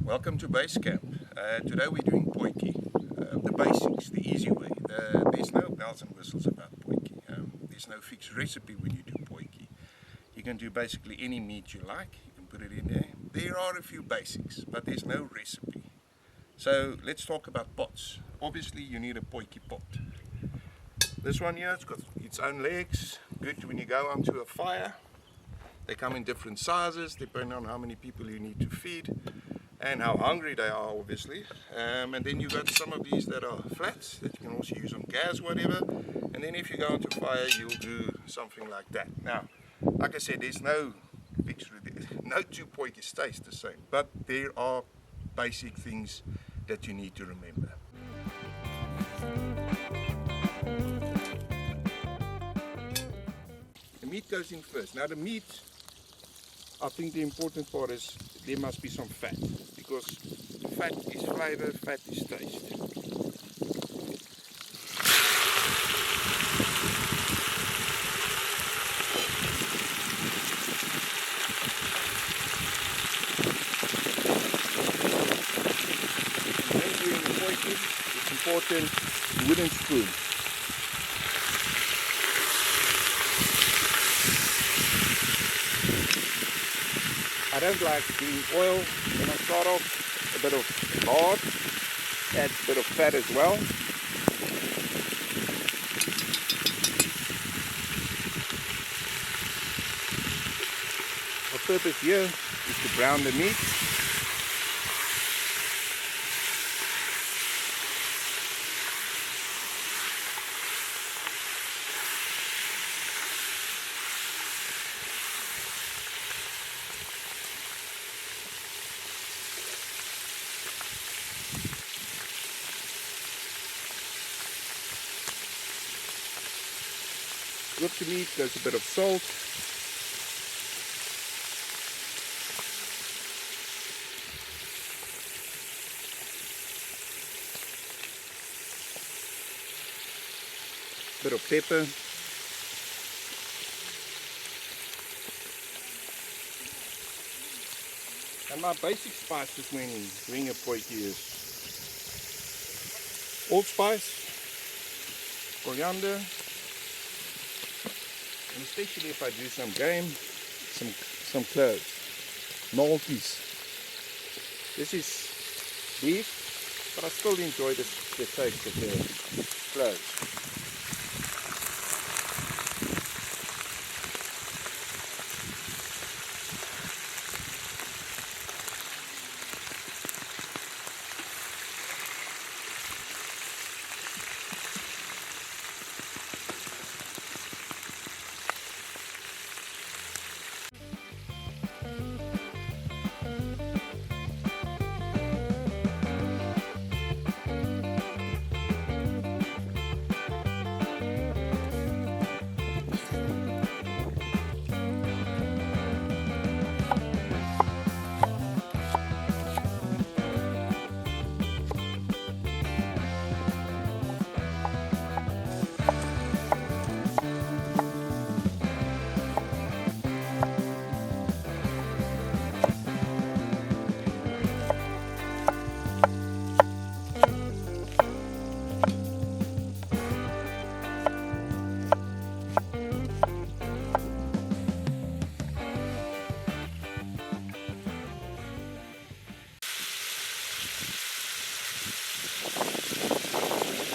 Welcome to Base Camp. Today we're doing potjie, the basics, the easy way. There's no bells and whistles about potjie. There's no fixed recipe when you do potjie. You can do basically any meat you like, you can put it in there. There are a few basics, but there's no recipe. So let's talk about pots. Obviously you need a potjie pot. This one here, it's got its own legs, good when you go onto a fire. They come in different sizes depending on how many people you need to feed and how hungry they are, obviously. And then you've got some of these that are flats that you can also use on gas, whatever. And then if you go into fire, you'll do something like that. Now, like I said, there's no fixed, no two potjies taste the same, but there are basic things that you need to remember. The meat goes in first. Now the meat, I think the important part is there must be some fat, because fat is flavor, fat is taste. When doing the potjie, it's important wooden spoon. I don't like doing oil when I start off, a bit of lard, add a bit of fat as well. The purpose here is to brown the meat. With the meat goes a bit of salt. Bit of pepper. And my basic spices when doing a potjie is allspice, coriander, and especially if I do some game, some cloves, malties. This is beef, but I still enjoy the taste of the cloves.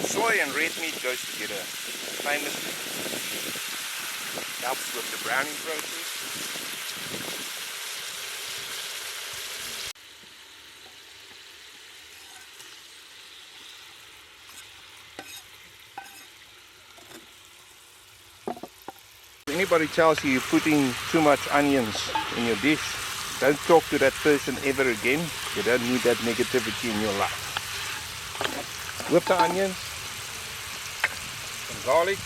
Soy and red meat goes together famously. Helps with the browning process. If anybody tells you you're putting too much onions in your dish, don't talk to that person ever again. You don't need that negativity in your life. With the onions, some garlic.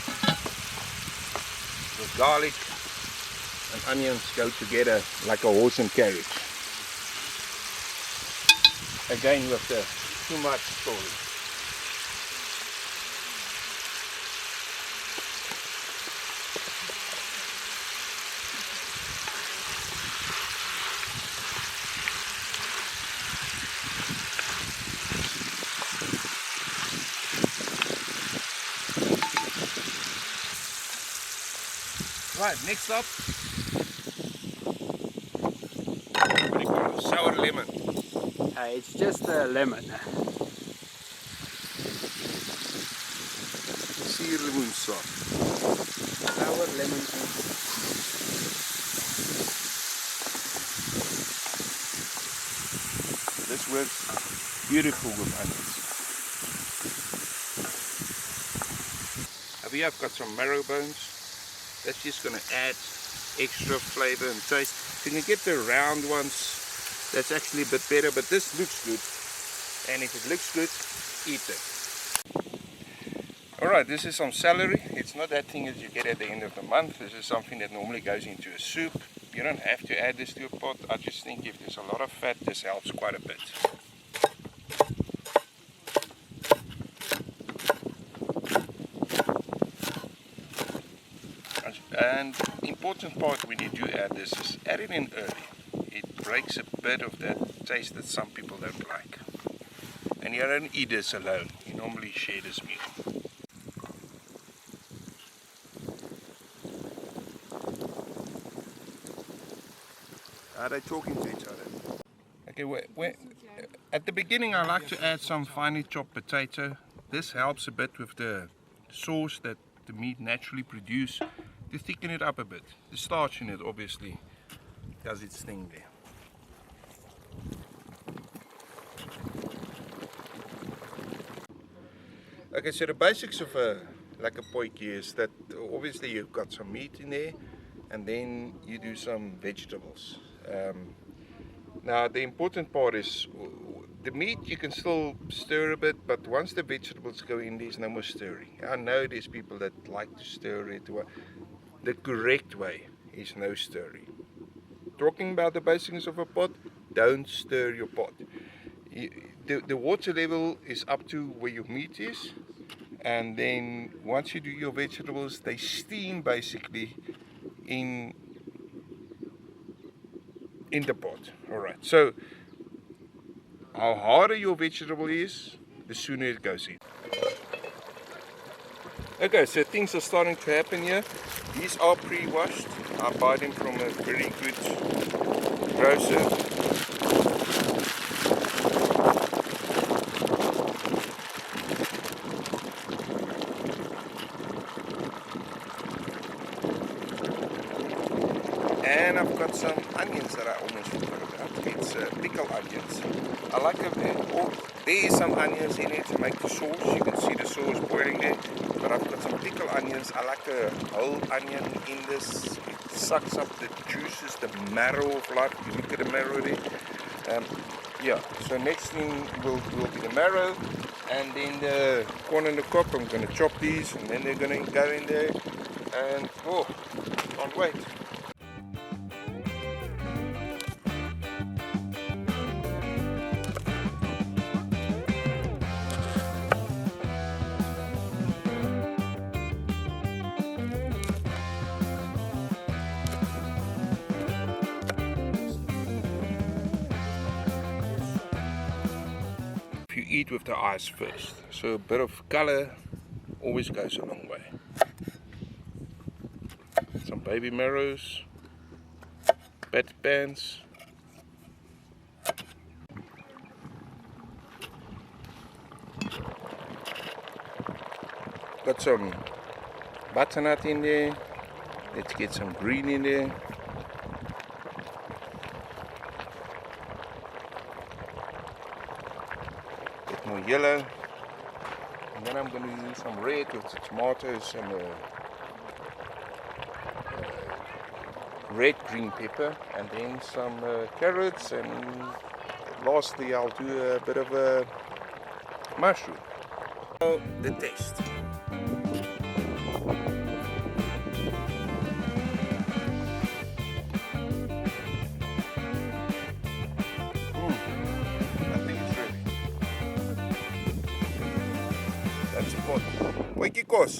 The garlic and onions go together like a horse and carriage. Again with the too much story. Right, next up, what do you call it? Sour lemon. It's just a lemon. Suurlemoensap. Sour lemon juice. This works beautiful with onions. Over here I've got some marrow bones. That's just going to add extra flavor and taste. If you can get the round ones, that's actually a bit better, but this looks good. And if it looks good, eat it. Alright, this is some celery. It's not that thing that you get at the end of the month. This is something that normally goes into a soup. You don't have to add this to a pot. I just think if there's a lot of fat, this helps quite a bit. And the important part when you do add this is add it in early. It breaks a bit of that taste that some people don't like. And you don't eat this alone. You normally share this meal. Are they talking to each other? Okay, at the beginning I like to add some finely chopped potato. This helps a bit with the sauce that the meat naturally produces to thicken it up a bit. The starch in it obviously does its thing there. Okay, so the basics of like a potjie is that obviously you've got some meat in there and then you do some vegetables. Now the important part is the meat you can still stir a bit, but once the vegetables go in, there's no more stirring. I know there's people that like to stir it. The correct way is no stirring. Talking about the basics of a pot, don't stir your pot. The water level is up to where your meat is, and then once you do your vegetables, they steam basically in the pot. Alright, so how harder your vegetable is, the sooner it goes in. Okay, so things are starting to happen here. These are pre-washed. I buy them from a very good grocer. And I've got some onions that I almost forgot about. It's pickled onions. I like them. There is some onions in it to make the sauce. You can see the sauce boiling there. But I've got some pickled onions. I like a whole onion in this. It sucks up the juices, the marrow of life. You look at the marrow there. Yeah, so next thing will be the marrow. And then the corn and the cob. I'm going to chop these and then they're going to go in there. And oh, can't wait. You eat with the eyes first, so a bit of color always goes a long way. Some baby marrows, battered pans, got some butternut in there. Let's get some green in there. More yellow, and then I'm going to use some red with the tomatoes and red green pepper, and then some carrots, and lastly I'll do a bit of a mushroom. So the taste. Potjiekos.